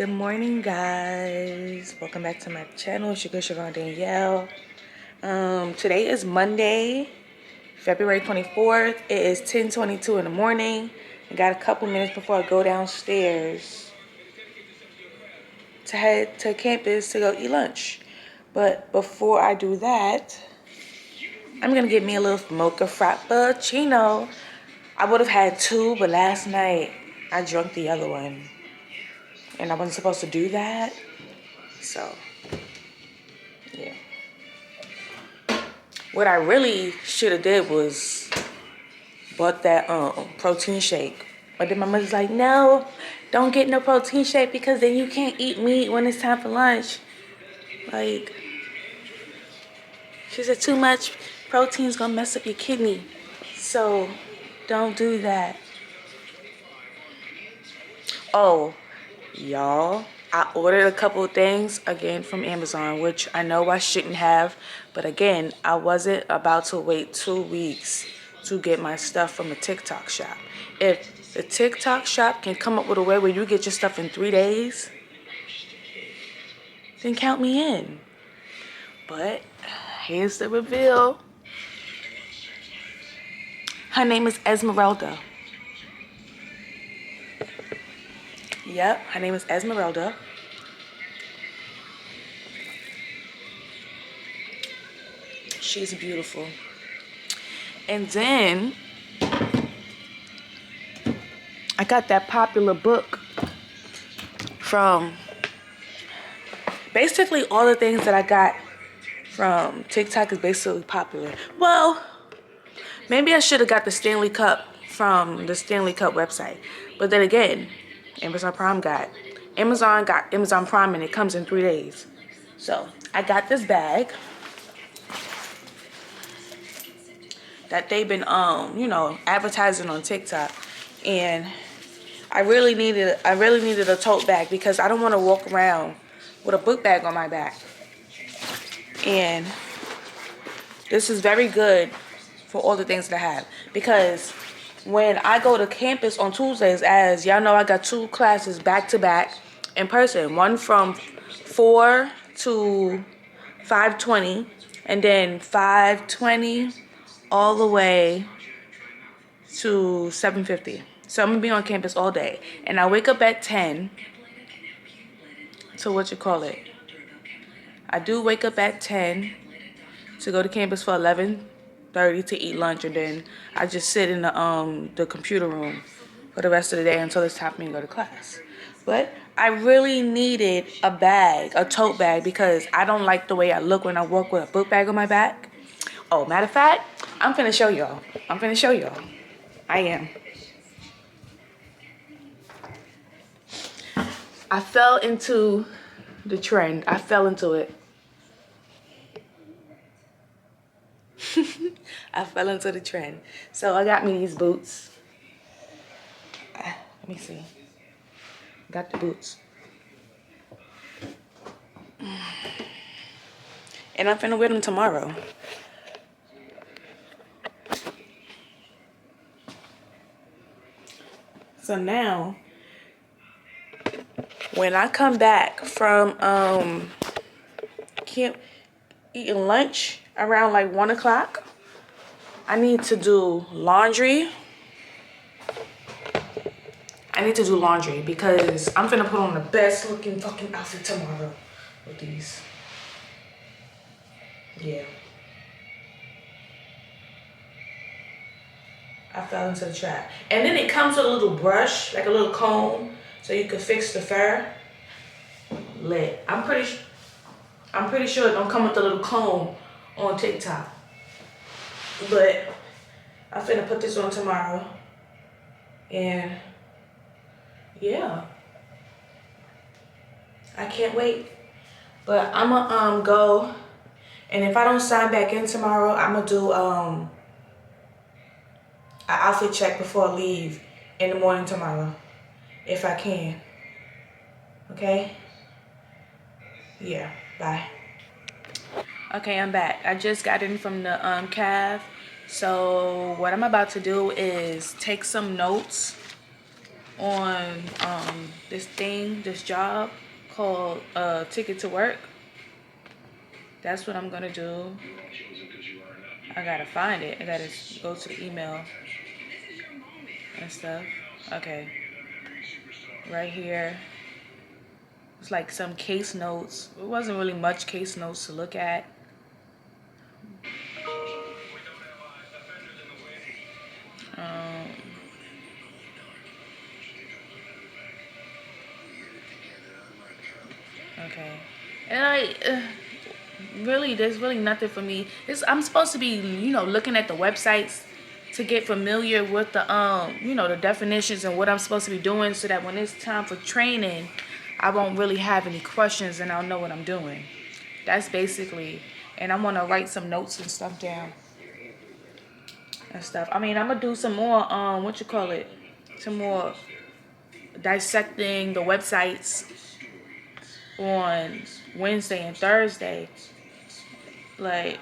Good morning, guys. Welcome back to my channel. It's your girl Siobhan Danielle. Today is Monday, February 24th. It is 10:22 in the morning. I got a couple minutes before I go downstairs to head to campus to go eat lunch. But before I do that, I'm gonna get me a little mocha frappuccino. I would have had two, but last night I drank the other one. And I wasn't supposed to do that. So, yeah. What I really should have did was bought that protein shake. But then my mother's like, no, don't get no protein shake because then you can't eat meat when it's time for lunch. Like, she said too much protein's gonna mess up your kidney. So, don't do that. Oh, y'all, I ordered a couple of things again from Amazon, which I know I shouldn't have, but again, I wasn't about to wait 2 weeks to get my stuff from a TikTok shop. If the TikTok shop can come up with a way where you get your stuff in 3 days, then count me in. But here's the reveal. Her name is Esmeralda. Yep, her name is Esmeralda. She's beautiful. And then I got that popular book from basically all the things that I got from TikTok is basically popular. Well, maybe I should have got the Stanley Cup from the Stanley Cup website. But then again, Amazon got Amazon Prime and it comes in 3 days. So I got this bag that they've been advertising on TikTok, and I really needed a tote bag because I don't want to walk around with a book bag on my back. And this is very good for all the things that I have, because when I go to campus on Tuesdays, as y'all know, I got 2 classes back to back in person, one from 4 to 5:20 and then 5:20 all the way to 7:50. So I'm gonna be on campus all day, and I wake up at 10 to I do wake up at 10 to go to campus for 11:30 to eat lunch, and then I just sit in the computer room for the rest of the day until it's time for me to go to class. But I really needed a tote bag, because I don't like the way I look when I walk with a book bag on my back. Oh, matter of fact, I'm finna show y'all. I am. I fell into the trend. I fell into it. I fell into the trend. So I got me these boots. Let me see. Got the boots. And I'm finna wear them tomorrow. So now, when I come back from camp eating lunch around like 1 o'clock, I need to do laundry. Because I'm finna put on the best looking fucking outfit tomorrow with these. Yeah. I fell into the trap. And then it comes with a little brush, like a little comb, so you can fix the fur. Lit. I'm pretty sure it don't come with a little comb on TikTok. But I'm finna put this on tomorrow. And yeah, I can't wait. But I'ma go, and if I don't sign back in tomorrow, I'ma do an outfit check before I leave in the morning tomorrow, if I can. Okay? Yeah, bye. Okay, I'm back. I just got in from the caf. So what I'm about to do is take some notes on this job called Ticket to Work. That's what I'm gonna do. I gotta find it. I gotta go to the email and stuff. Okay, right here. It's like some case notes. It wasn't really much case notes to look at. Um, okay, and really, there's really nothing for me. I'm supposed to be, looking at the websites to get familiar with the, the definitions and what I'm supposed to be doing, so that when it's time for training, I won't really have any questions and I'll know what I'm doing. That's basically, and I'm gonna write some notes and stuff down and stuff. I mean, I'm gonna do some more, some more dissecting the websites on Wednesday and Thursday. Like,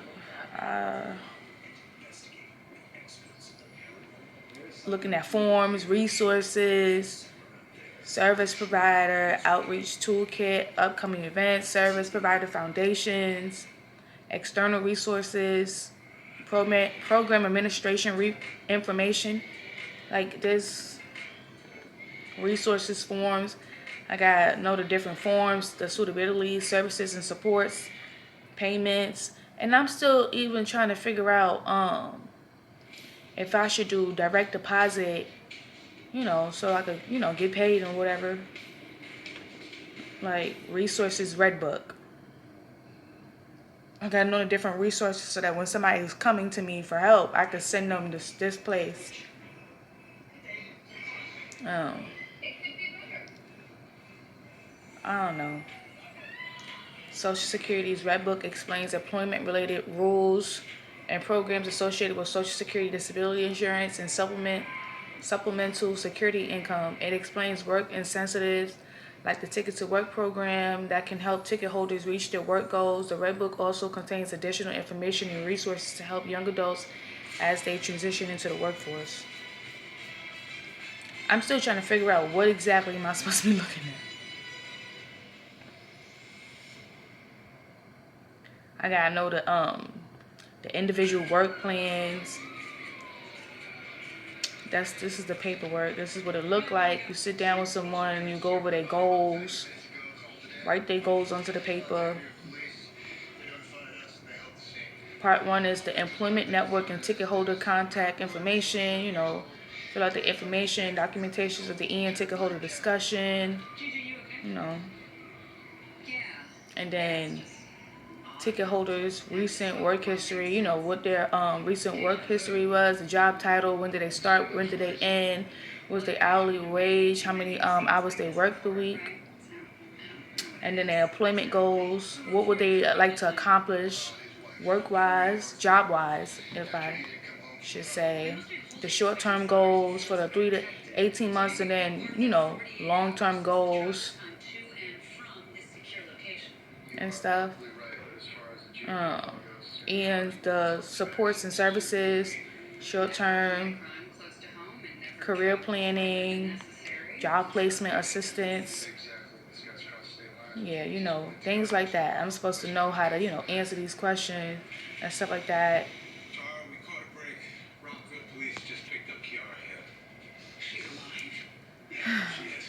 looking at forms, resources, service provider, outreach toolkit, upcoming events, service provider foundations, external resources, program administration information. Like this resources forms. I got to know the different forms, the suitability, services and supports, payments. And I'm still even trying to figure out if I should do direct deposit, so I could, get paid and whatever. Like resources red book. I gotta know the different resources so that when somebody is coming to me for help, I can send them this place. I don't know. Social Security's Red Book explains employment-related rules and programs associated with Social Security disability insurance and supplemental security income. It explains work incentives like the Ticket to Work program that can help ticket holders reach their work goals. The Red Book also contains additional information and resources to help young adults as they transition into the workforce. I'm still trying to figure out what exactly am I supposed to be looking at. I gotta know the individual work plans. This is the paperwork. This is what it looked like. You sit down with someone and you go over their goals. Write their goals onto the paper. Part 1 is the employment network and ticket holder contact information. Fill out the information, documentations of the end ticket holder discussion. And then ticket holders' recent work history, what their recent work history was, the job title, when did they start, when did they end, was their hourly wage, how many hours they worked a week, and then their employment goals, what would they like to accomplish work-wise, job-wise, if I should say, the short-term goals for the 3 to 18 months, and then, long-term goals and stuff. And the supports and services, short-term, career planning, job placement assistance. Yeah, things like that. I'm supposed to know how to, answer these questions and stuff like that.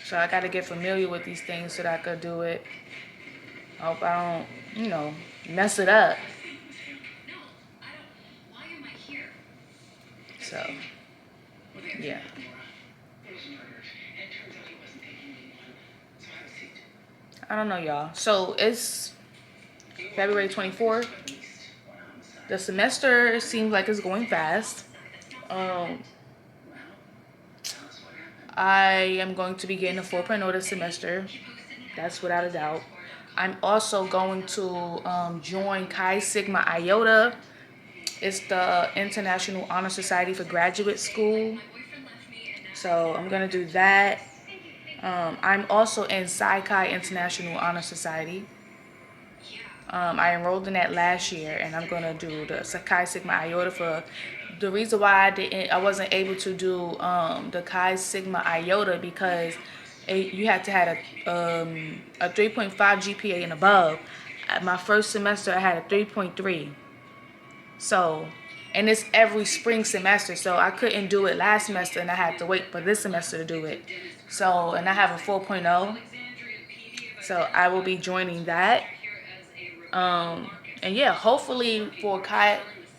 So I got to get familiar with these things so that I could do it. I hope I don't, mess it up. So, yeah. I don't know, y'all. So it's February 24th. The semester seems like it's going fast. I am going to be getting a 4.0 this semester. That's without a doubt. I'm also going to join Chi Sigma Iota. It's the International Honor Society for Graduate School. So I'm going to do that. I'm also in Psi Chi International Honor Society. I enrolled in that last year, and I'm gonna do the Chi Sigma Iota for. The reason why I wasn't able to do the Chi Sigma Iota because you had to have a 3.5 GPA and above. At my first semester, I had a 3.3. So, and it's every spring semester, so I couldn't do it last semester, and I had to wait for this semester to do it. So, and I have a 4.0, so I will be joining that. And yeah, hopefully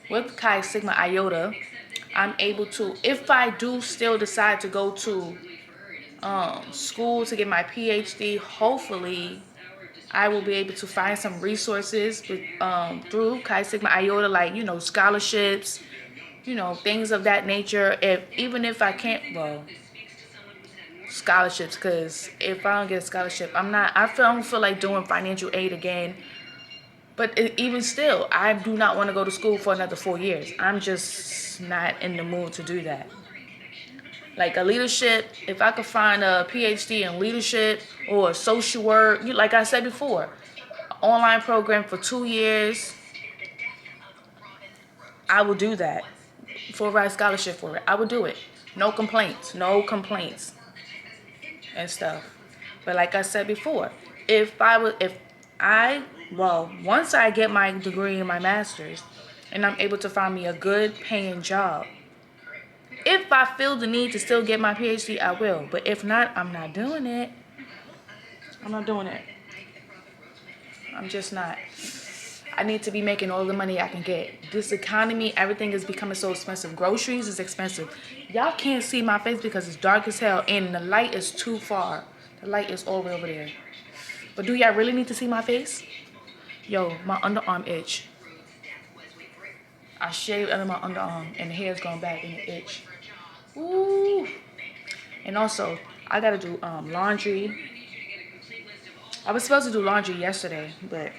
with Chi Sigma Iota, I'm able to, if I do still decide to go to school to get my PhD, hopefully I will be able to find some resources through Chi Sigma Iota, like, scholarships, things of that nature. Even if I can't, well, scholarships, because if I don't get a scholarship, I don't feel like doing financial aid again. But even still, I do not want to go to school for another 4 years. I'm just not in the mood to do that. Like a leadership, if I could find a PhD in leadership or social work, like I said before, online program for 2 years, I will do that. For a right scholarship for it, I would do it. No complaints and stuff. But like I said before, once I get my degree and my master's, and I'm able to find me a good paying job, if I feel the need to still get my PhD, I will. But if not, I'm not doing it. I'm not doing it. I'm just not. I need to be making all the money I can get. This economy, everything is becoming so expensive. Groceries is expensive. Y'all can't see my face because it's dark as hell and the light is too far. The light is all the way over there. But do y'all really need to see my face? Yo, my underarm itch. I shaved under my underarm and the hair's going back and it itch. Ooh. And also, I gotta do laundry. I was supposed to do laundry yesterday, but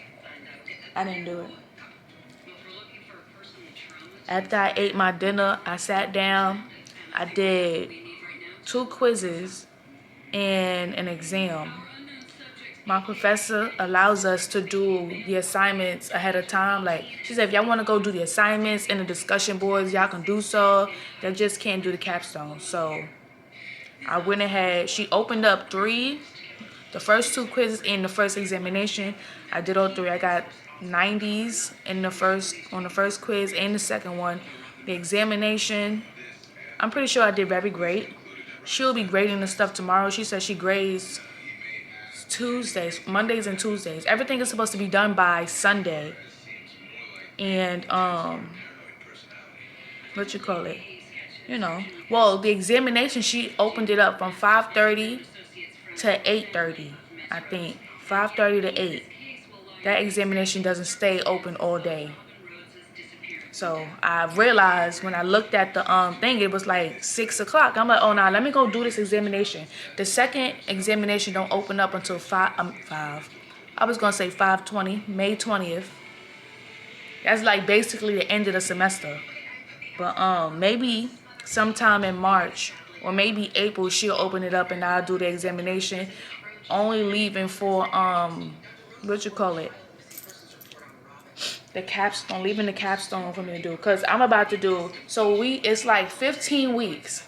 I didn't do it. After I ate my dinner, I sat down. I did 2 quizzes and an exam. My professor allows us to do the assignments ahead of time. Like, she said, if y'all want to go do the assignments and the discussion boards, y'all can do so. They just can't do the capstone. So I went ahead. She opened up 3, the first 2 quizzes and the first examination. I did all 3. I got 90s on the first quiz and the second one. The examination, I'm pretty sure I did very great. She'll be grading the stuff tomorrow. She said she grades Mondays and Tuesdays. Everything is supposed to be done by Sunday. And the examination, she opened it up from 5:30 to 8:30, I think. 5:30 to 8. That examination doesn't stay open all day. So I realized when I looked at the thing, it was like 6 o'clock. I'm like, oh, nah, let me go do this examination. The second examination don't open up until 5. I was going to say 5:20, May 20th. That's like basically the end of the semester. But maybe sometime in March or maybe April, she'll open it up and I'll do the examination. Only leaving for, the capstone, leaving the capstone for me to do. Because I'm about to do, it's like 15 weeks.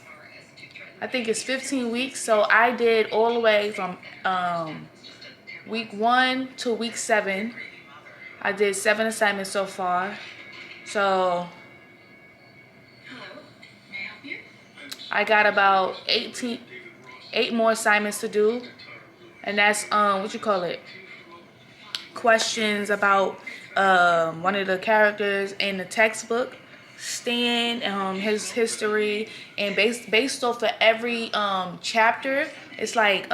I think it's 15 weeks. So I did all the way from week 1 to week 7. I did 7 assignments so far. So I got about 8 more assignments to do. And that's, questions about one of the characters in the textbook, Stan, his history, and based off of every chapter, it's like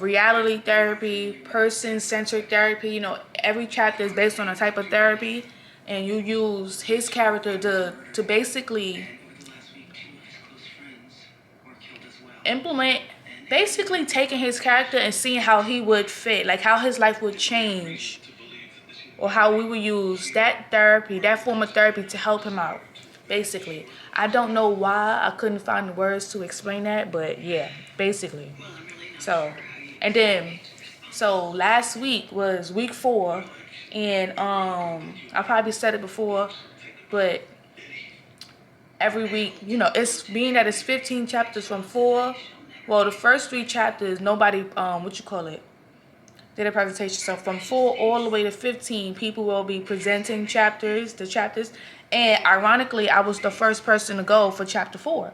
reality therapy, person-centered therapy. Every chapter is based on a type of therapy, and you use his character to basically implement. Basically taking his character and seeing how he would fit, like how his life would change, or how we would use that form of therapy to help him out. Basically, I don't know why I couldn't find the words to explain that, but yeah, basically. So, and then So last week was week 4, and I probably said it before, but every week, you know, it's being that it's 15 chapters from 4. Well, the first 3 chapters, nobody, did a presentation. So from 4 all the way to 15, people will be presenting the chapters. And ironically, I was the first person to go for chapter 4.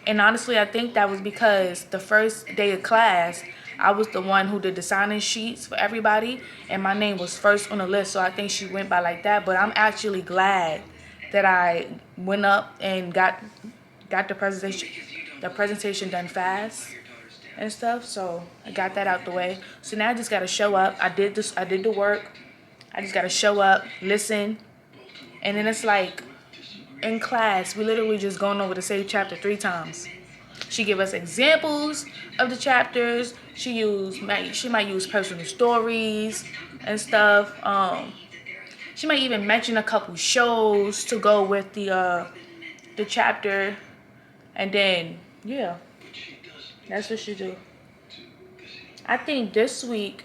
And honestly, I think that was because the first day of class, I was the one who did the sign-in sheets for everybody, and my name was first on the list. So I think she went by like that. But I'm actually glad that I went up and got the presentation done fast and stuff. So I got that out the way. So now I just gotta show up. I did the work. I just gotta show up, listen, and then it's like in class we literally just going over the same chapter 3 times. She give us examples of the chapters. She might use personal stories and stuff. She might even mention a couple shows to go with the chapter, and then yeah, that's what she do. I think this week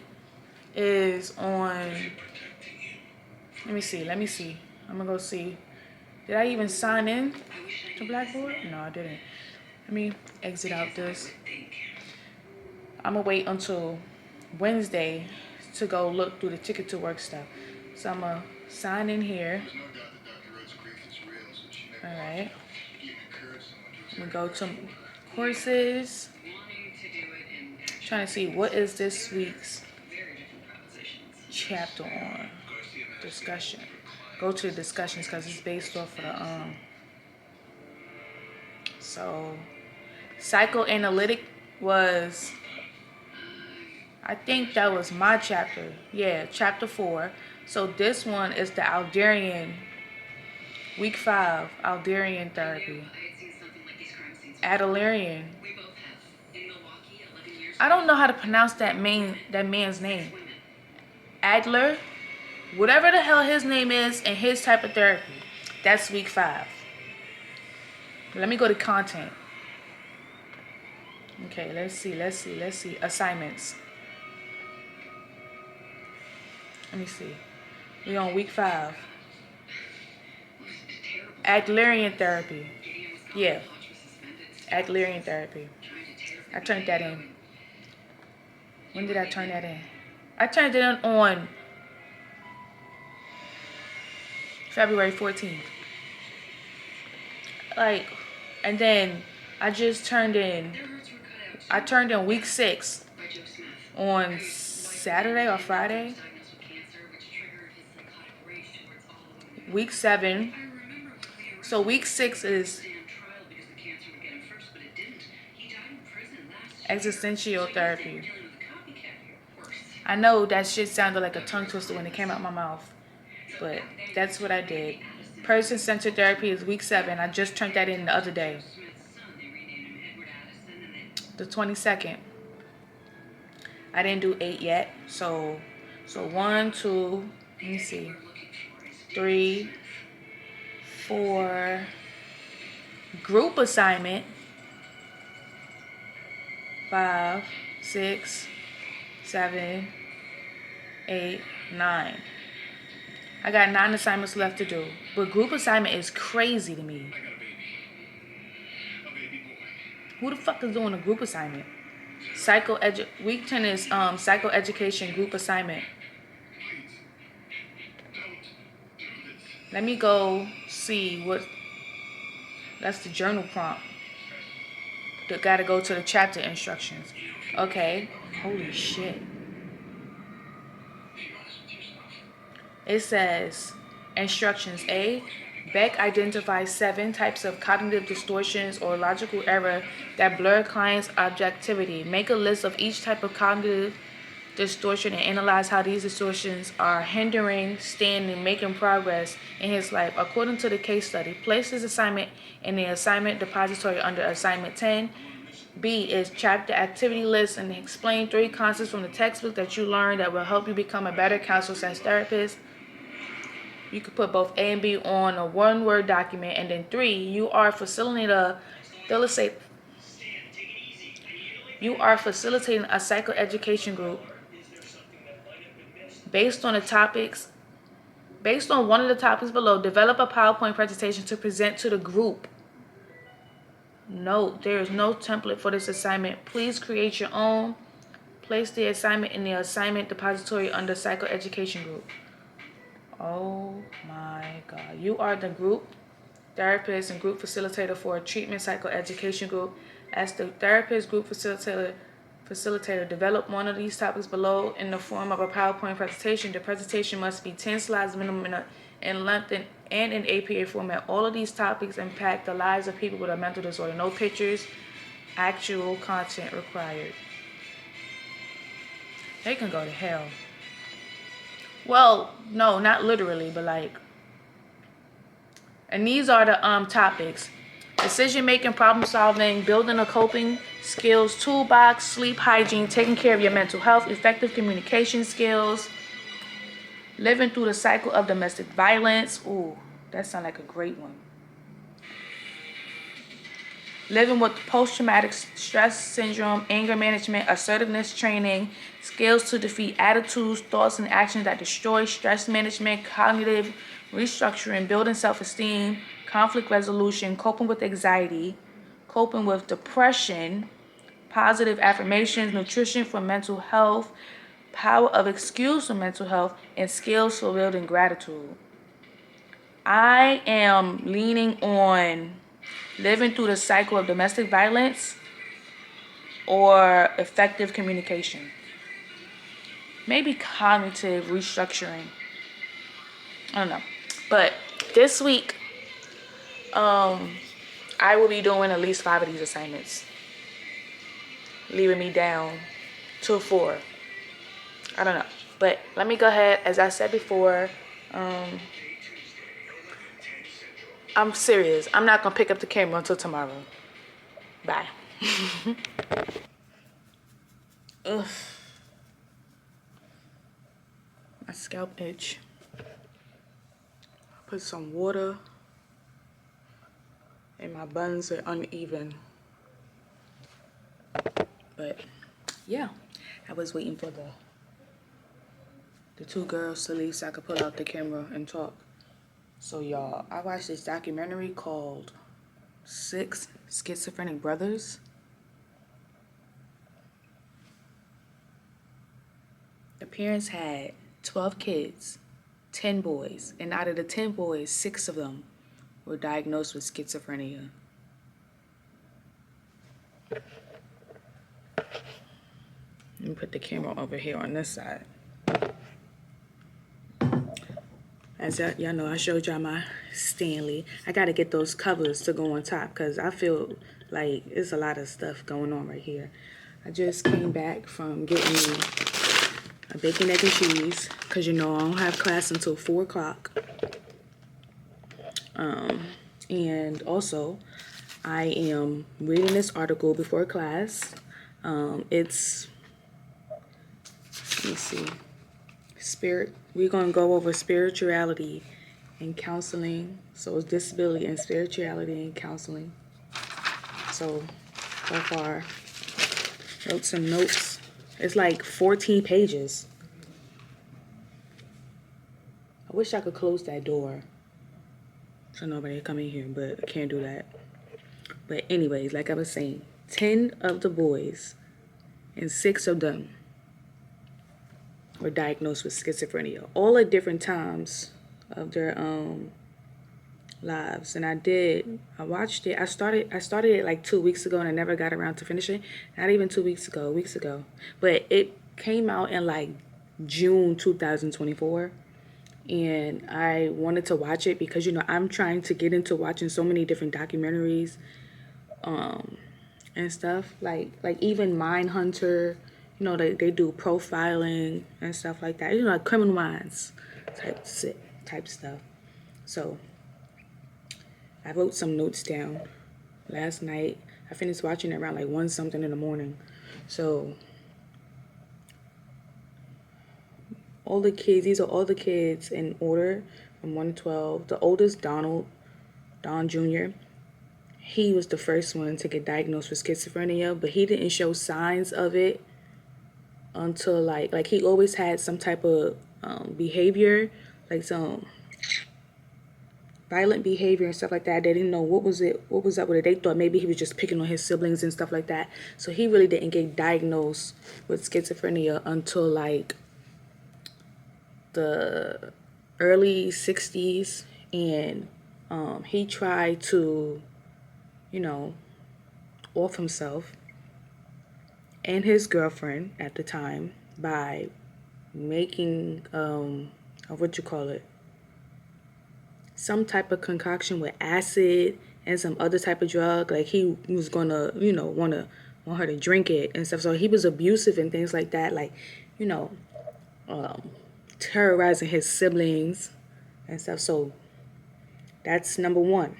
is on. Let me see. I'm gonna go see. Did I even sign in to Blackboard? No, I didn't. Let me exit out this. I'm gonna wait until Wednesday to go look through the ticket to work stuff. So I'm gonna sign in here. All right. I'm gonna go to courses. Trying to see what is this week's chapter on. Discussion. Go to the discussions because it's based off of the So psychoanalytic was, I think that was my chapter. Yeah, chapter 4. So this one is the Alderian, week 5, Alderian therapy. Adlerian. I don't know how to pronounce that man's name. Adler, whatever the hell his name is, and his type of therapy. That's week 5. Let me go to content. Okay, let's see. Assignments. Let me see. We're on week 5. Adlerian therapy. Yeah. Adlerian therapy. I turned that in. When did I turn that in? I turned it in on February 14th. And then I turned in week 6 on Saturday or Friday. Week 7. So week 6 is existential therapy. I know that shit sounded like a tongue twister when it came out my mouth, but that's what I did. Person-centered therapy is week 7. I just turned that in the other day, the 22nd. I didn't do 8 yet, so 1, 2, let me see, 3, 4, group assignment, 5, 6, 7, 8, 9. I got 9 assignments left to do. But group assignment is crazy to me. Who the fuck is doing a group assignment? Week 10 is psychoeducation group assignment. Let me go see what. That's the journal prompt. Gotta go to the chapter instructions. Okay. Holy shit. It says, instructions A. Beck identifies 7 types of cognitive distortions or logical error that blur clients' objectivity. Make a list of each type of cognitive distortion and analyze how these distortions are hindering Stan and making progress in his life. According to the case study, place this assignment in the assignment depository under assignment 10. B is chapter activity list and explain 3 concepts from the textbook that you learned that will help you become a better counselor/therapist. You could put both A and B on a 1-word document. And then 3, you are facilitating a psychoeducation group Based on one of the topics below, develop a PowerPoint presentation to present to the group. Note, there is no template for this assignment. Please create your own. Place the assignment in the assignment depository under psychoeducation group. Oh my God. You are the group therapist and group facilitator for a treatment psychoeducation group. As the therapist group facilitator, develop one of these topics below in the form of a PowerPoint presentation. The presentation must be 10 slides minimum in length and in APA format. All of these topics impact the lives of people with a mental disorder. No pictures, actual content required. They can go to hell. Well, no, not literally, but like. And these are the topics: decision making, problem solving, building a coping skills toolbox, sleep hygiene, taking care of your mental health, effective communication skills, living through the cycle of domestic violence. Ooh, that sounds like a great one. Living with post-traumatic stress syndrome, anger management, assertiveness training, skills to defeat attitudes, thoughts, and actions that destroy, stress management, cognitive restructuring, building self-esteem, conflict resolution, coping with anxiety, coping with depression, positive affirmations, nutrition for mental health, power of excuse for mental health, and skills for building gratitude. I am leaning on living through the cycle of domestic violence or effective communication. Maybe cognitive restructuring. I don't know. But this week, I will be doing at least 5 of these assignments, leaving me down to 4. I don't know. But let me go ahead. As I said before, I'm serious. I'm not going to pick up the camera until tomorrow. Bye. Ugh. My scalp itch. Put some water. And my buns are uneven. But yeah, I was waiting for the 2 girls to leave so I could pull out the camera and talk. So y'all, I watched this documentary called 6 Schizophrenic Brothers. The parents had 12 kids, 10 boys, and out of the 10 boys, 6 of them were diagnosed with schizophrenia. Let me put the camera over here on this side. As y'all know, I showed y'all my Stanley. I got to get those covers to go on top because I feel like it's a lot of stuff going on right here. I just came back from getting me a bacon, egg, and cheese because, you know, I don't have class until 4 o'clock. And also, I am reading this article before class. It's, let me see. We're going to go over spirituality and counseling. So it's disability and spirituality and counseling. So far, wrote some notes. It's like 14 pages. I wish I could close that door so nobody can come in here, but I can't do that. But anyways, like I was saying, 10 of the boys and 6 of them were diagnosed with schizophrenia, all at different times of their lives. And I watched it. I started it like 2 weeks ago, and I never got around to finishing. Not even 2 weeks ago, weeks ago. But it came out in like June 2024. And I wanted to watch it because, you know, I'm trying to get into watching so many different documentaries and stuff. Like even Mindhunter, you know, they do profiling and stuff like that. You know, like Criminal Minds type stuff. So I wrote some notes down last night. I finished watching it around like 1 something in the morning. So all the kids, these are all the kids in order from 1 to 12. The oldest, Don Jr., he was the first one to get diagnosed with schizophrenia, but he didn't show signs of it until like he always had some type of behavior, like some violent behavior and stuff like that. They didn't know what was up with it. They thought maybe he was just picking on his siblings and stuff like that. So he really didn't get diagnosed with schizophrenia until like the early 60s. And he tried to, off himself and his girlfriend at the time by making some type of concoction with acid and some other type of drug. Like he was gonna want her to drink it and stuff. So he was abusive and things like that, like terrorizing his siblings and stuff. So that's number one,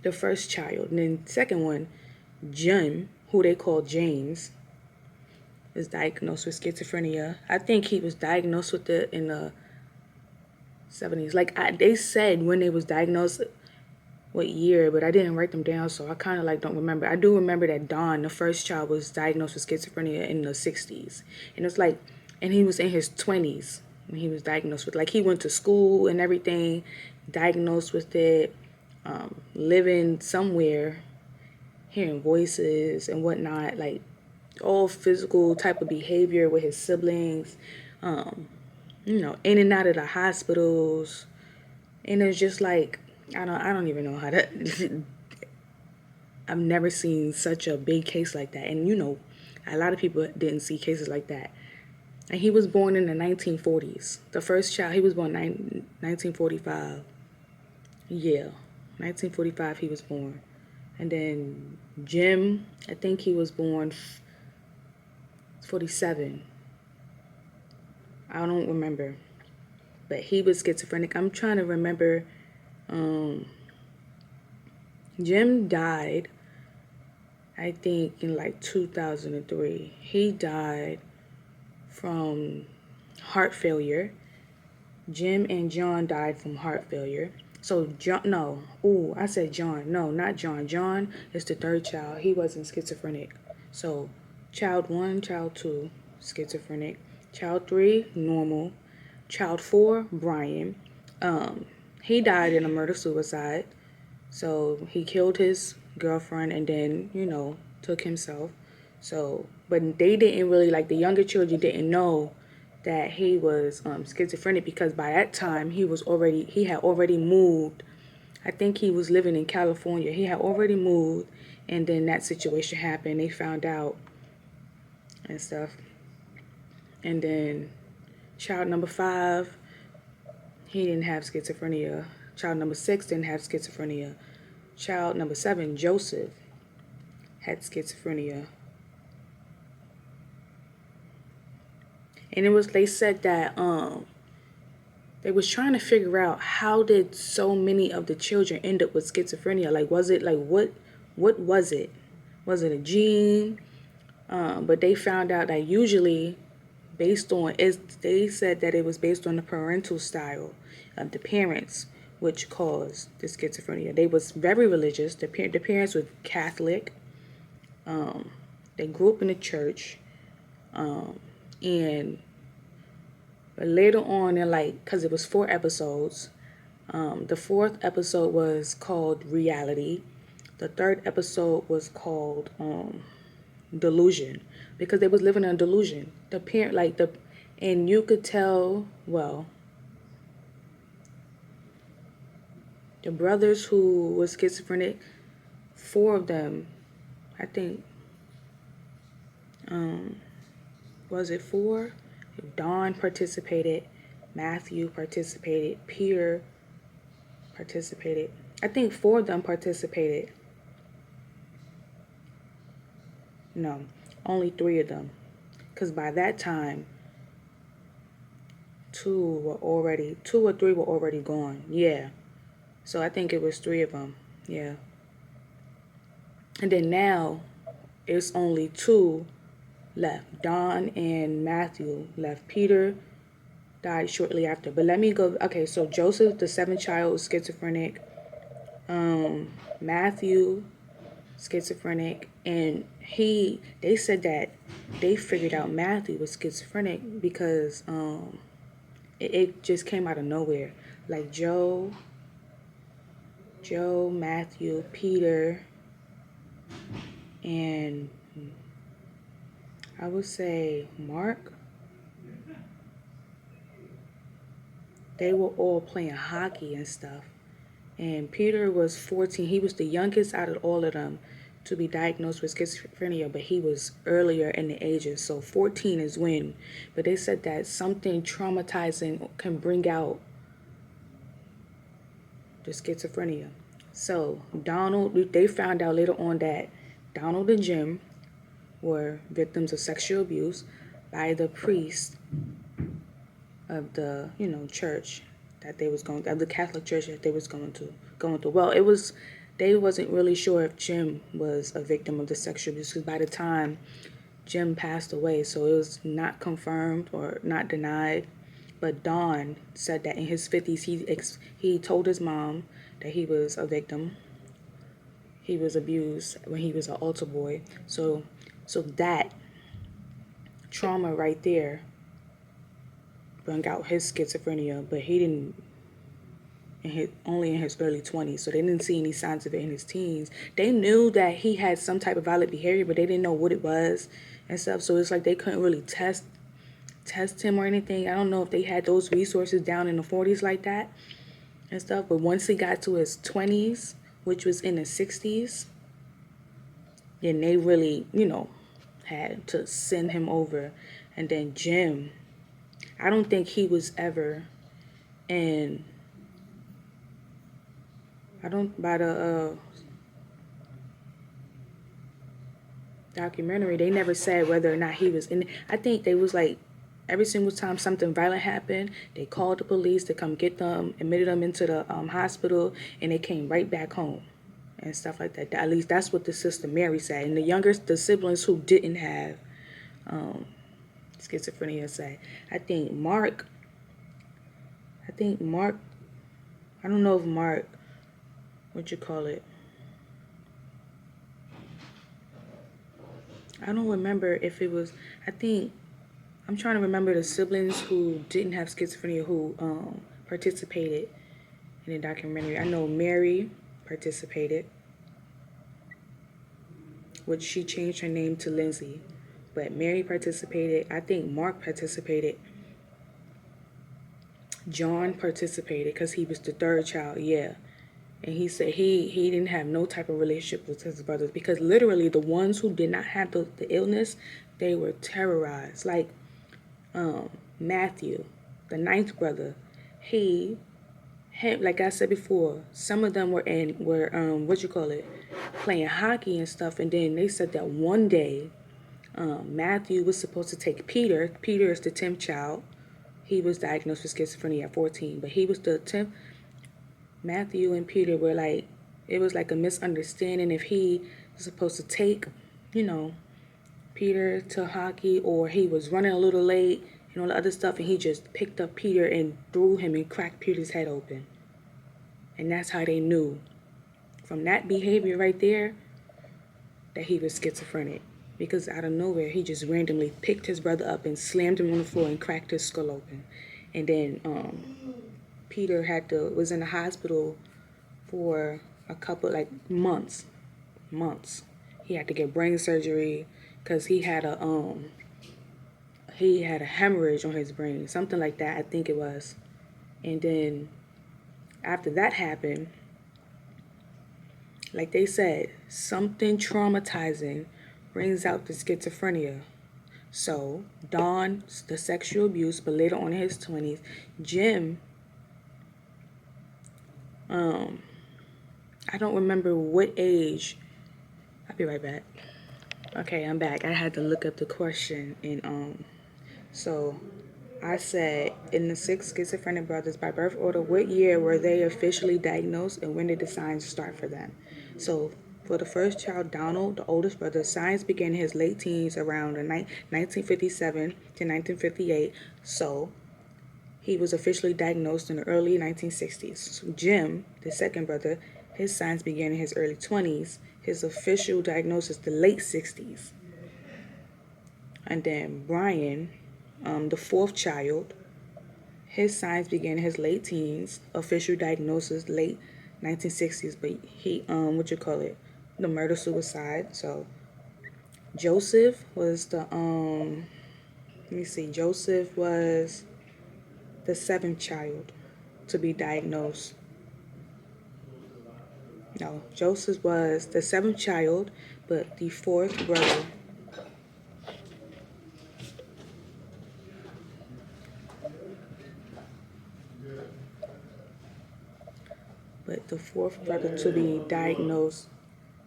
the first child. And then second one, Jim, who they call James, is diagnosed with schizophrenia. I think he was diagnosed with it in the 70s. Like they said when they was diagnosed, what year, but I didn't write them down, so I kind of like don't remember. I do remember that Don, the first child, was diagnosed with schizophrenia in the 60s. And it's like, and he was in his 20s when he was diagnosed with, like, he went to school and everything, diagnosed with it, living somewhere, hearing voices and whatnot, like all physical type of behavior with his siblings, in and out of the hospitals. And it's just like, I don't even know how to I've never seen such a big case like that. And a lot of people didn't see cases like that. And he was born in the 1940s. The first child, he was born in 1945. Yeah, 1945 he was born. And then Jim, I think he was born 47. I don't remember. But he was schizophrenic. I'm trying to remember. Jim died, I think, in like 2003. He died from heart failure. Jim and John died from heart failure. So John, no, I said John. No, not John. John is the third child. He wasn't schizophrenic. So child 1, child 2, schizophrenic. Child 3, normal. Child 4, Brian. He died in a murder-suicide. So he killed his girlfriend and then, took himself. So, but they didn't really, like, the younger children didn't know that he was schizophrenic, because by that time he had already moved. I think he was living in California. He had already moved, and then that situation happened. They found out and stuff. And then child number 5, he didn't have schizophrenia. Child number 6 didn't have schizophrenia. Child number 7, Joseph, had schizophrenia. And they said that they was trying to figure out how did so many of the children end up with schizophrenia. Like, was it like what was it? Was it a gene? But they found out that usually they said that it was based on the parental style of the parents, which caused the schizophrenia. They was very religious. The parents were Catholic. They grew up in the church. And later on, because it was 4 episodes, the 4th episode was called Reality. The 3rd episode was called Delusion, because they was living in a delusion. And you could tell, well, the brothers who was schizophrenic, 4 of them, I think, was it 4? Don participated, Matthew participated, Peter participated. I think 4 of them participated. No, only 3 of them. Because by that time, 2 or 3 were already gone. Yeah. So I think it was 3 of them. Yeah. And then now, it's only 2 left. Don and Matthew left. Peter died shortly after. But let me go. Okay, so Joseph, the 7th child, was schizophrenic. Matthew, schizophrenic. And they said that they figured out Matthew was schizophrenic because It just came out of nowhere. Like Joe, Matthew, Peter, and I would say Mark. They were all playing hockey and stuff. And Peter was 14. He was the youngest out of all of them to be diagnosed with schizophrenia, but he was earlier in the ages. So 14 is when. But they said that something traumatizing can bring out the schizophrenia. So Donald, they found out later on that Donald and Jim were victims of sexual abuse by the priest of the, church that they was going, of the Catholic church that they was going to. Well, they wasn't really sure if Jim was a victim of the sexual abuse, because by the time Jim passed away, so it was not confirmed or not denied. But Don said that in his 50s, he told his mom that he was a victim. He was abused when he was an altar boy. So that trauma right there brought out his schizophrenia, but he didn't, only in his early 20s. So they didn't see any signs of it in his teens. They knew that he had some type of violent behavior, but they didn't know what it was and stuff. So it's like they couldn't really test him or anything. I don't know if they had those resources down in the 40s like that and stuff. But once he got to his 20s, which was in the 60s, then they really, had to send him over. And then Jim, I don't think he was ever in, by the documentary, they never said whether or not he was in. I think they was like, every single time something violent happened, they called the police to come get them, admitted them into the hospital, and they came right back home and stuff like that. At least that's what the sister Mary said. And the siblings who didn't have schizophrenia say. I think Mark, I don't know if Mark, I don't remember if it was, I'm trying to remember the siblings who didn't have schizophrenia who participated in the documentary. I know Mary participated, which she changed her name to Lindsay. But Mary participated. I think Mark participated. John participated because he was the third child, yeah. And he said he didn't have no type of relationship with his brothers, because literally the ones who did not have the illness, they were terrorized. Like Matthew, the ninth brother, he had, like I said before, some of them were playing hockey and stuff. And then they said that one day Matthew was supposed to take Peter. Peter is the 10th child. He was diagnosed with schizophrenia at 14, but he was the 10th. Matthew and Peter were like, it was like a misunderstanding if he was supposed to take, Peter to hockey, or he was running a little late and all the other stuff, and he just picked up Peter and threw him and cracked Peter's head open. And that's how they knew from that behavior right there that he was schizophrenic. Because out of nowhere, he just randomly picked his brother up and slammed him on the floor and cracked his skull open. And then Peter was in the hospital for a couple, months. He had to get brain surgery because he had a hemorrhage on his brain, something like that, I think it was. And then after that happened, like they said, something traumatizing brings out the schizophrenia. So Don, the sexual abuse, but later on in his 20s, Jim, I don't remember what age. I'll be right back. Okay, I'm back. I had to look up the question, and so I said, in the 6 schizophrenic brothers by birth order, what year were they officially diagnosed, and when did the signs start for them? So for the first child, Donald, the oldest brother, signs began in his late teens around 1957 to 1958. So he was officially diagnosed in the early 1960s. So Jim, the second brother, his signs began in his early 20s. His official diagnosis, the late 60s. And then Brian, the fourth child, His signs began in his late teens. Official diagnosis late 1960s, but he the murder suicide. So Joseph was Joseph was the seventh child to be diagnosed. No, Joseph was the seventh child, but the fourth brother. But the fourth brother to be diagnosed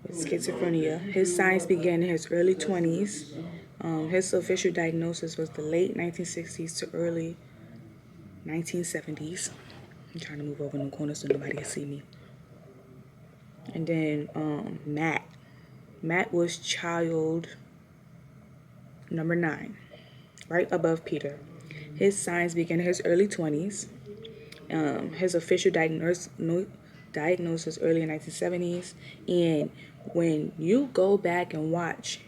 with schizophrenia. His signs began in his early 20s. His official diagnosis was the late 1960s to early 1970s. I'm trying to move over in the corner so nobody can see me. And then Matt. Matt was child number 9, right above Peter. His signs began in his early 20s. His official diagnosis early in 1970s. And when you go back and watch,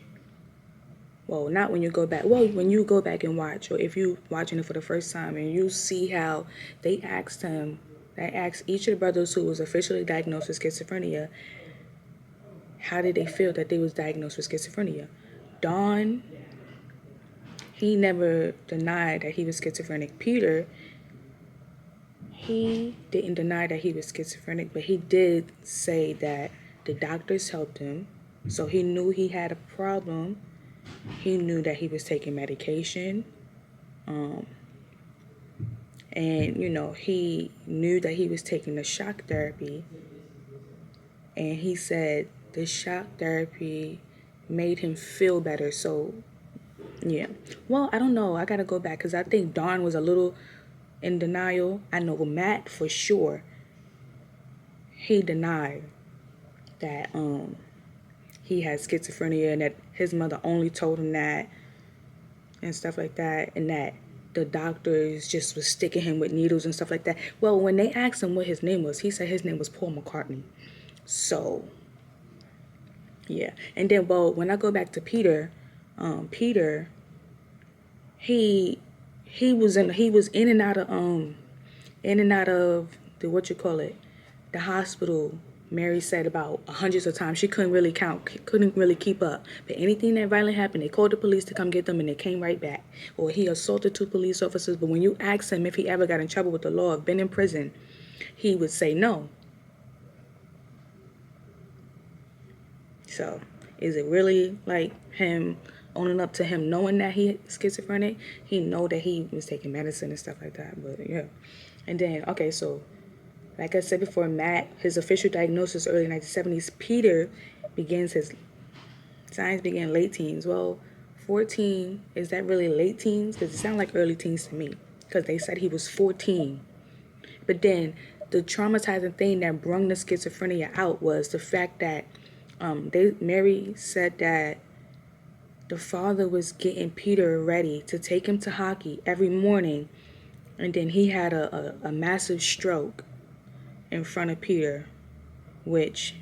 not when you go back, when you go back and watch, or if you watching it for the first time and you see how they asked each of the brothers who was officially diagnosed with schizophrenia, how did they feel that they was diagnosed with schizophrenia? Don, he never denied that he was schizophrenic. Peter, he didn't deny that he was schizophrenic, but he did say that the doctors helped him. So he knew he had a problem. He knew that he was taking medication. And, he knew that he was taking the shock therapy. And he said the shock therapy made him feel better. So, yeah. Well, I don't know. I got to go back because I think Don was a little in denial. I know Matt for sure. He denied that he had schizophrenia and that his mother only told him that and stuff like that, and that the doctors just was sticking him with needles and stuff like that. Well, when they asked him what his name was, he said his name was Paul McCartney. So, yeah. And then, when I go back to Peter, Peter, he was in and out of the hospital. Mary said about hundreds of times. She couldn't really keep up. But anything that violent happened, they called the police to come get them, and they came right back. Or he assaulted 2 police officers. But when you ask him if he ever got in trouble with the law or been in prison, he would say no. So, is it really like him owning up to him knowing that he schizophrenic? He know that he was taking medicine and stuff like that. But yeah. And then, okay, so like I said before, Matt, his official diagnosis early 1970s. Peter his signs began late teens. Well, 14, is that really late teens? Because it sounds like early teens to me. Because they said he was 14. But then the traumatizing thing that brought the schizophrenia out was the fact that Mary said that the father was getting Peter ready to take him to hockey every morning. And then he had a massive stroke in front of Peter, which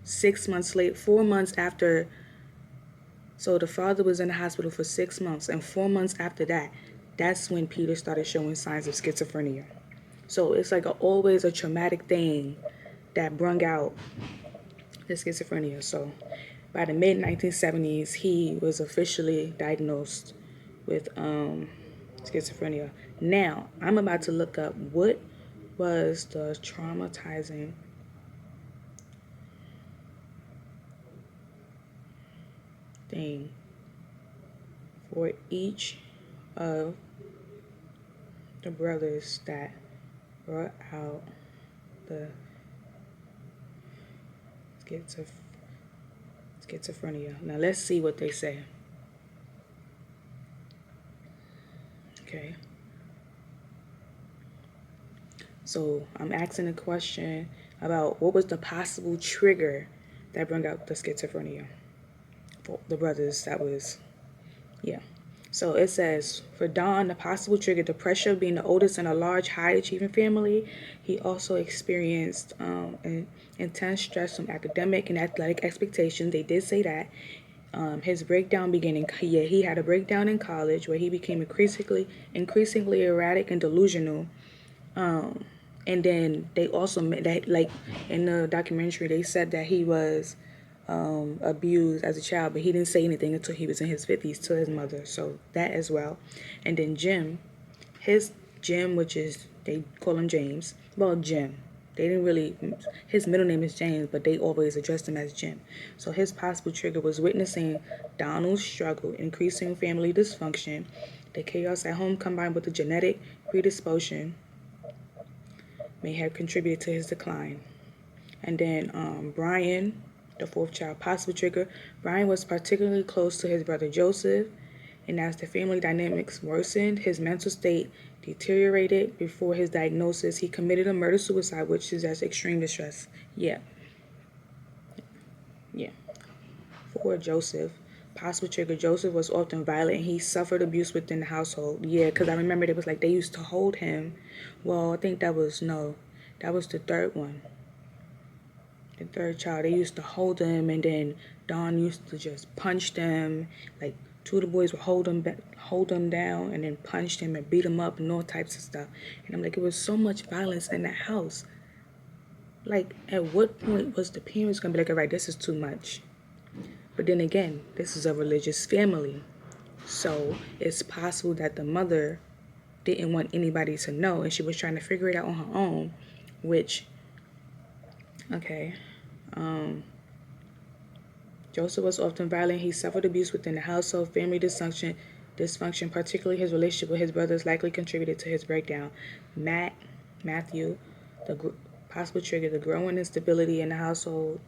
4 months after, so the father was in the hospital for 6 months, and 4 months after that, that's when Peter started showing signs of schizophrenia. So it's like always a traumatic thing that brung out the schizophrenia. So by the mid-1970s, he was officially diagnosed with schizophrenia. Now, I'm about to look up what was the traumatizing thing for each of the brothers that brought out the schizophrenia. Now let's see what they say. Okay. So I'm asking a question about what was the possible trigger that brought out the schizophrenia for the brothers. So it says, for Don, the possible trigger, the pressure of being the oldest in a large, high-achieving family. He also experienced intense stress from academic and athletic expectations. They did say that. His breakdown began he had a breakdown in college where he became increasingly erratic and delusional. And then they also that, like in the documentary, they said that he was abused as a child, but he didn't say anything until he was in his 50s to his mother. So that as well. And then Jim, which is, they call him James. Well, Jim. They didn't really, his middle name is James, but they always addressed him as Jim. So his possible trigger was witnessing Donald's struggle, increasing family dysfunction, the chaos at home combined with the genetic predisposition may have contributed to his decline. And then Brian, the fourth child, possible trigger. Brian was particularly close to his brother Joseph, and as the family dynamics worsened, his mental state deteriorated. Before his diagnosis, he committed a murder-suicide, which is as extreme distress. Yeah. For Joseph, possible trigger. Joseph was often violent, and he suffered abuse within the household. Yeah, because I remember it was like they used to hold him. Well, I think that was the third one. The third child, they used to hold him, and then Don used to just punch them. Like, two of the boys would hold him down and then punch him and beat him up and all types of stuff. And I'm like, it was so much violence in that house. Like, at what point was the parents gonna be like, all right, this is too much? But then again, this is a religious family, so it's possible that the mother didn't want anybody to know, and she was trying to figure it out on her own, which, okay. Joseph was often violent. He suffered abuse within the household. Family dysfunction, particularly his relationship with his brothers, likely contributed to his breakdown. Matthew, the possible trigger, the growing instability in the household.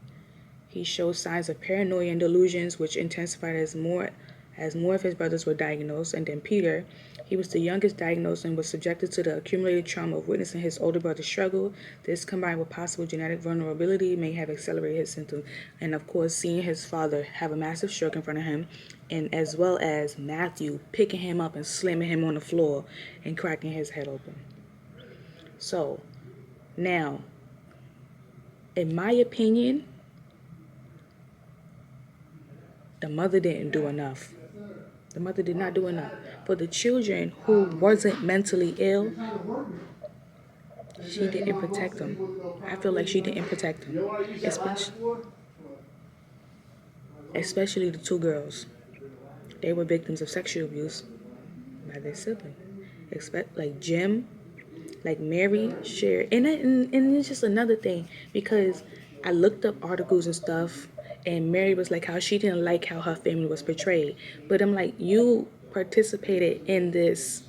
He showed signs of paranoia and delusions, which intensified as more of his brothers were diagnosed. And then Peter, he was the youngest diagnosed and was subjected to the accumulated trauma of witnessing his older brother struggle. This, combined with possible genetic vulnerability, may have accelerated his symptoms. And of course, seeing his father have a massive stroke in front of him, and as well as Matthew picking him up and slamming him on the floor and cracking his head open. So, now, in my opinion, the mother didn't do enough. The mother did not do enough. For the children who wasn't mentally ill, she didn't protect them. I feel like she didn't protect them. Especially the two girls. They were victims of sexual abuse by their sibling. Like Jim, like Mary shared. And it's just another thing, because I looked up articles and stuff, and Mary was like how she didn't like how her family was portrayed. But I'm like, you participated in this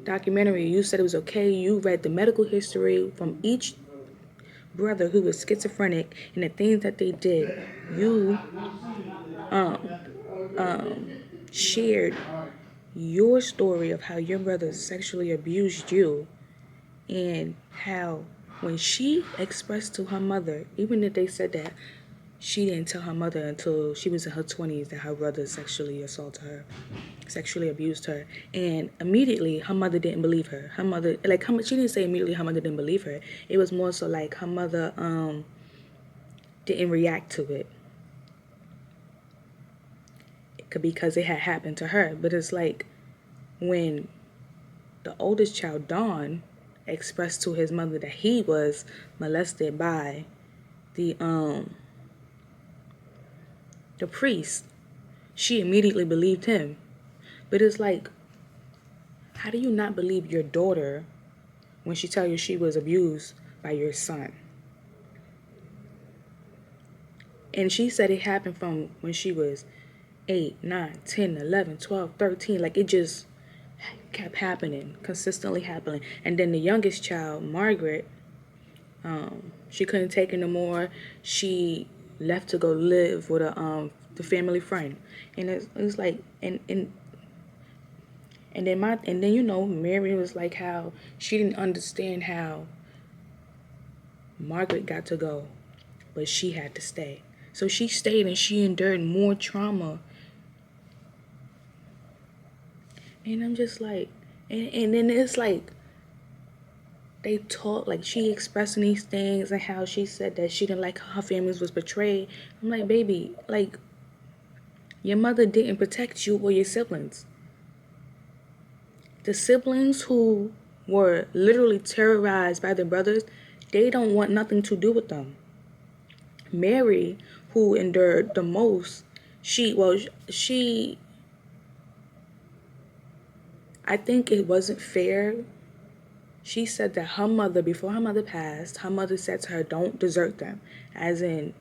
documentary. You said it was okay. You read the medical history from each brother who was schizophrenic and the things that they did. You shared your story of how your brother sexually abused you, and how when she expressed to her mother, even if they said that she didn't tell her mother until she was in her 20s that her brother sexually assaulted her, sexually abused her, and immediately her mother didn't believe her. Her mother, she didn't say immediately her mother didn't believe her. It was more so like her mother didn't react to it because it had happened to her. But it's like when the oldest child, Dawn, expressed to his mother that he was molested by the priest, she immediately believed him. But it's like, how do you not believe your daughter when she tells you she was abused by your son? And she said it happened from when she was 8, 9, 10, 11, 12, 13. Like, it just kept happening, consistently happening. And then the youngest child, Margaret, she couldn't take it no more. She left to go live with the family friend. And it's like, and then you know, Mary was like how she didn't understand how Margaret got to go, but she had to stay. So she stayed and she endured more trauma. And I'm just like, and then it's like, they talk, like she expressing these things and how she said that she didn't like how her family was portrayed. I'm like, baby, like, Your mother didn't protect you or your siblings. The siblings who were literally terrorized by their brothers, they don't want nothing to do with them. Mary, who endured the most, I think it wasn't fair. She said that her mother, before her mother passed, her mother said to her, don't desert them. As in,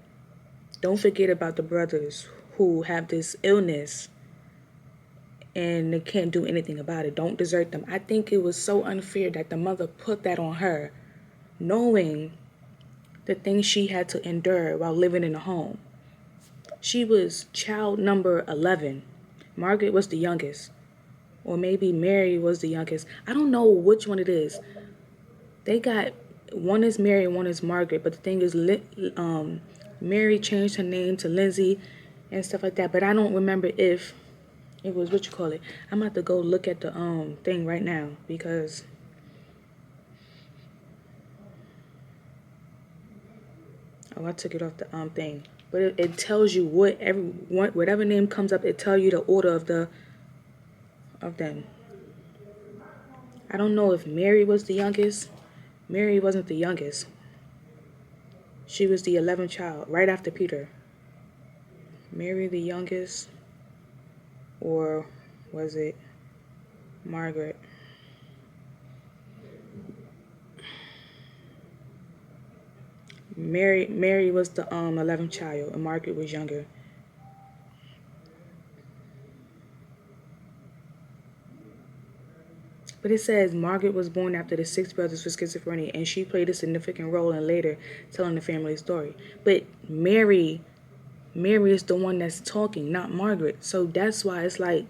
don't forget about the brothers who have this illness and they can't do anything about it. Don't desert them. I think it was so unfair that the mother put that on her, knowing the things she had to endure while living in a home. She was child number 11. Margaret was the youngest. Or maybe Mary was the youngest. I don't know which one it is. They got, one is Mary and one is Margaret. But the thing is, Mary changed her name to Lindsay and stuff like that. But I don't remember if it was, what you call it. I'm about to go look at the thing right now because I took it off the thing. But it tells you whatever name comes up, it tells you the order of them. I don't know if Mary was the youngest. Mary wasn't the youngest. She was the 11th child, right after Peter. Mary the youngest, or was it Margaret? Mary was the 11th child, and Margaret was younger. But it says Margaret was born after the 6 brothers with schizophrenia, and she played a significant role in later telling the family story. But Mary is the one that's talking, not Margaret. So that's why it's like,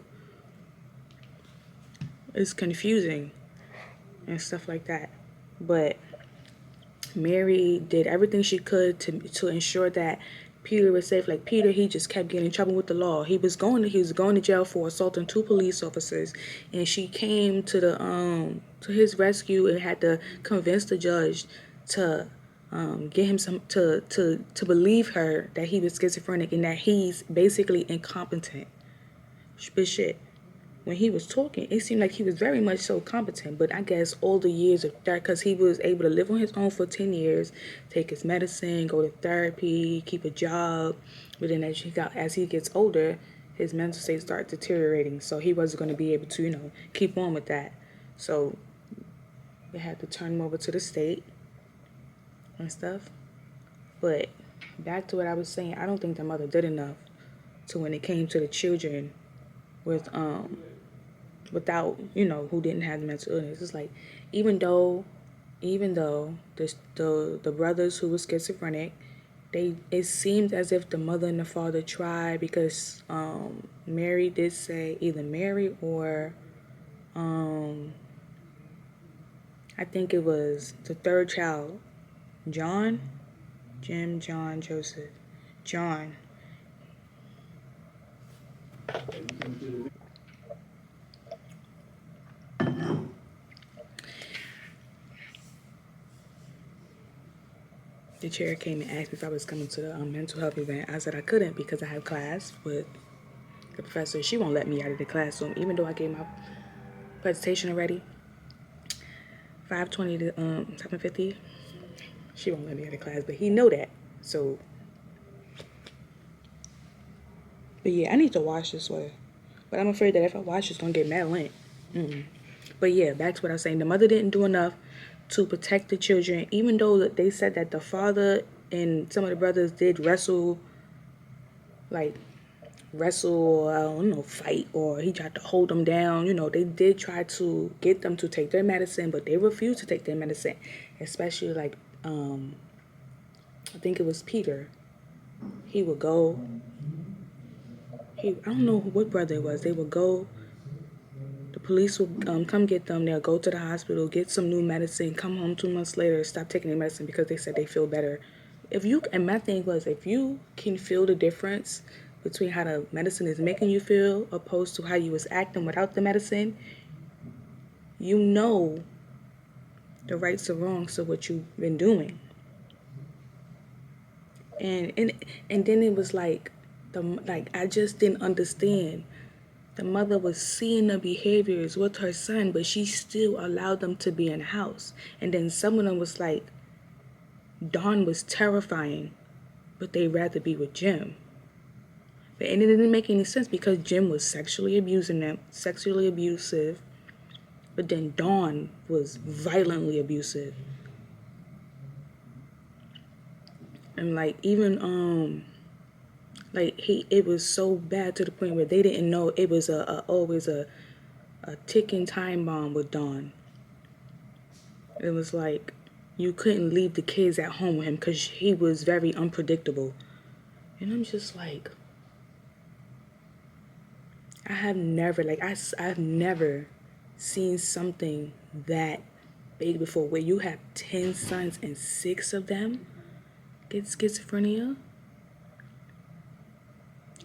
it's confusing and stuff like that. But Mary did everything she could to ensure that Peter was safe. Like Peter, he just kept getting in trouble with the law. He was going to jail for assaulting 2 police officers, and she came to his rescue and had to convince the judge to get him to believe her that he was schizophrenic and that he's basically incompetent. But shit, when he was talking, it seemed like he was very much so competent. But I guess all the years of that, because he was able to live on his own for 10 years, take his medicine, go to therapy, keep a job. But then as he gets older, his mental state started deteriorating. So he wasn't going to be able to, keep on with that. So they had to turn him over to the state and stuff. But back to what I was saying, I don't think the mother did enough to when it came to the children with without, who didn't have the mental illness. It's like, even though the brothers who were schizophrenic, it seemed as if the mother and the father tried, because Mary did say, either Mary or I think it was the 3rd child, John, Jim, John, Joseph, John. The chair came and asked me if I was coming to the mental health event. I said I couldn't because I have class with the professor. She won't let me out of the classroom, even though I gave my presentation already. 5:20 to 7:50. She won't let me out of class, but he know that. So, but yeah, I need to wash this way. But I'm afraid that if I wash, it's gonna get mad lint. But yeah, back to what I was saying. The mother didn't do enough to protect the children, even though they said that the father and some of the brothers did wrestle, I don't know, fight, or he tried to hold them down. They did try to get them to take their medicine, but they refused to take their medicine. Especially I think it was Peter. He would go. I don't know what brother it was. They would go. The police would come get them. They'll go to the hospital, get some new medicine, come home 2 months later, stop taking their medicine because they said they feel better. And my thing was, if you can feel the difference between how the medicine is making you feel opposed to how you was acting without the medicine, you know the rights or wrongs of what you've been doing. And then it was like I just didn't understand. The mother was seeing the behaviors with her son, but she still allowed them to be in the house. And then some of them was like, Dawn was terrifying, but they'd rather be with Jim. And it didn't make any sense because Jim was sexually abusing them, sexually abusive, but then Dawn was violently abusive. And like even it was so bad to the point where they didn't know it was always a ticking time bomb with Dawn. It was like you couldn't leave the kids at home with him because he was very unpredictable. And I'm just like, I've never seen something that big before, where you have 10 sons and 6 of them get schizophrenia.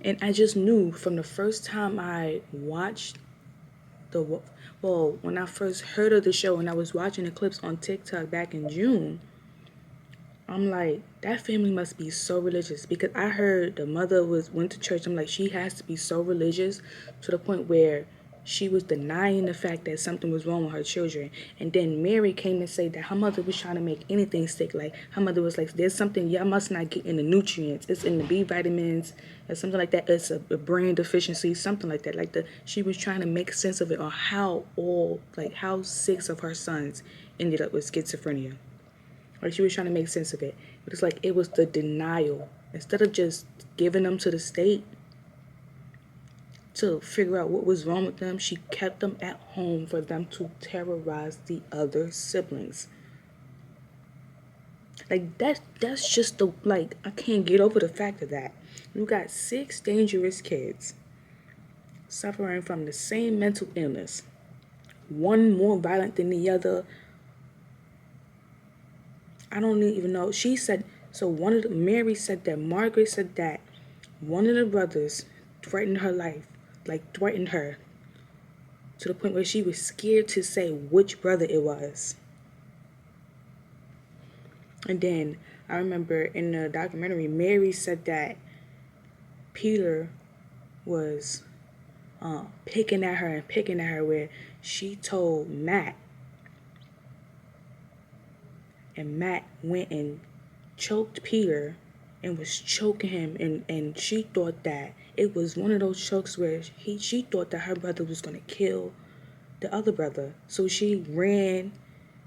And I just knew from the first time I watched when I first heard of the show and I was watching the clips on TikTok back in June, I'm like, that family must be so religious, because I heard the mother went to church. I'm like, she has to be so religious to the point where she was denying the fact that something was wrong with her children. And then Mary came and said that her mother was trying to make anything stick. Like, her mother was like, there's something y'all must not get in the nutrients. It's in the B vitamins or something like that. It's a brain deficiency, something like that. She was trying to make sense of it on how 6 of her sons ended up with schizophrenia. Like, she was trying to make sense of it. But it's like, it was the denial. Instead of just giving them to the state to figure out what was wrong with them, she kept them at home for them to terrorize the other siblings. Like, that's just I can't get over the fact of that. You got 6 dangerous kids suffering from the same mental illness. One more violent than the other. I don't even know. She said, Mary said that, Margaret said that one of the brothers threatened her life, threatened her to the point where she was scared to say which brother it was. And then I remember in the documentary, Mary said that Peter was picking at her, where she told Matt. And Matt went and choked Peter and was choking him. And she thought that it was one of those chokes where she thought that her brother was going to kill the other brother. So she ran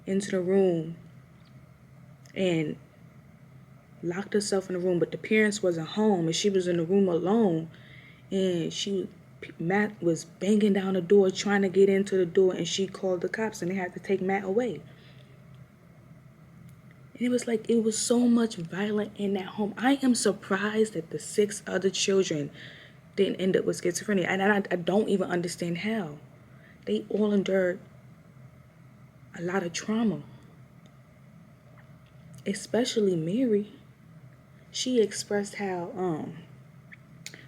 into the room and locked herself in the room. But the parents wasn't home and she was in the room alone. And Matt was banging down the door, trying to get into the door. And she called the cops and they had to take Matt away. And it was so much violence in that home. I am surprised that the 6 other children didn't end up with schizophrenia. And I don't even understand how. They all endured a lot of trauma. Especially Mary. She expressed how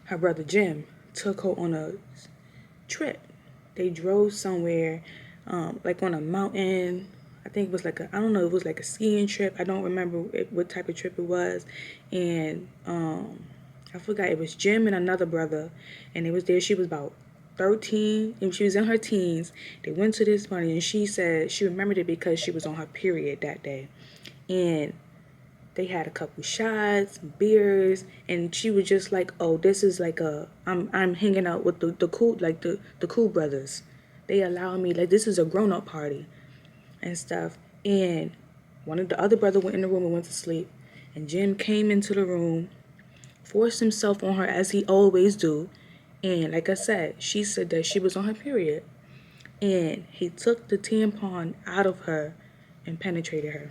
her brother Jim took her on a trip. They drove somewhere, on a mountain. I think it was it was like a skiing trip. I don't remember what type of trip it was. And I forgot, it was Jim and another brother. And they was there. She was about 13, and she was in her teens. They went to this party, and she said she remembered it because she was on her period that day. And they had a couple shots, beers, and she was just like, oh, this is I'm hanging out with the cool, the cool brothers. They allow me, this is a grown-up party and stuff. And one of the other brother went in the room and went to sleep. And Jim came into the room, forced himself on her as he always do. And like I said, she said that she was on her period. And he took the tampon out of her and penetrated her.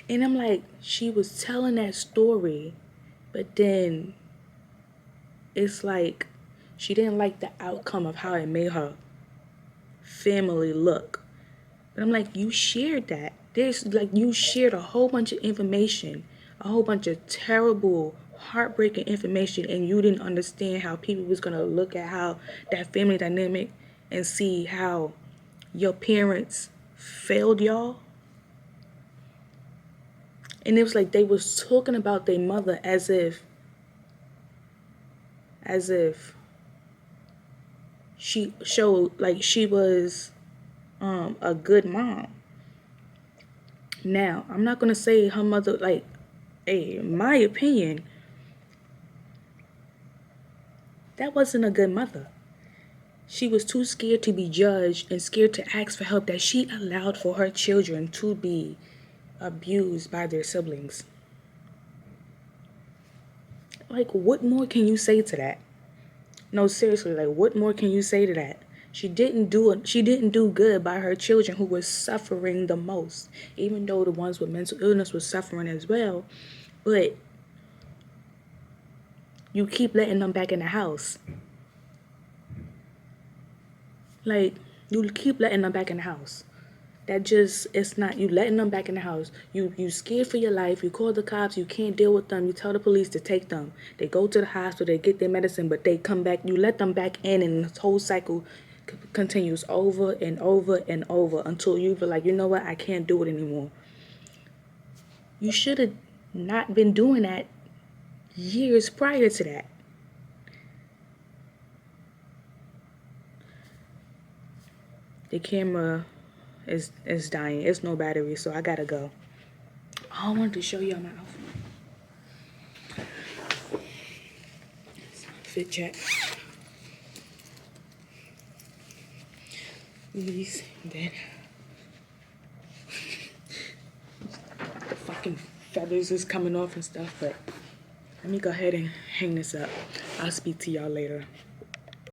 And I'm like, she was telling that story, but then it's like she didn't like the outcome of how it made her family look. But I'm like, you shared that. You shared a whole bunch of information, a whole bunch of terrible, heartbreaking information, and you didn't understand how people was going to look at how that family dynamic and see how your parents failed y'all. And it was like they was talking about their mother as if she showed like she was a good mom. Now, I'm not gonna say her mother, like, hey, in my opinion, that wasn't a good mother. She was too scared to be judged and scared to ask for help that she allowed for her children to be abused by their siblings. Like, what more can you say to that? No, seriously, like, what more can you say to that? She didn't do good by her children who were suffering the most, even though the ones with mental illness were suffering as well. But you keep letting them back in the house. Like, you keep letting them back in the house. That just, it's not, you letting them back in the house. You scared for your life. You call the cops. You can't deal with them. You tell the police to take them. They go to the hospital. They get their medicine, but they come back. You let them back in, and this whole cycle continues over and over and over until you feel like, you know what, I can't do it anymore. You should have not been doing that years prior to that. The camera is dying. It's no battery, so I gotta go. I wanted to show y'all my outfit. Fit check. These, then the fucking feathers is coming off and stuff, but let me go ahead and hang this up. I'll speak to y'all later.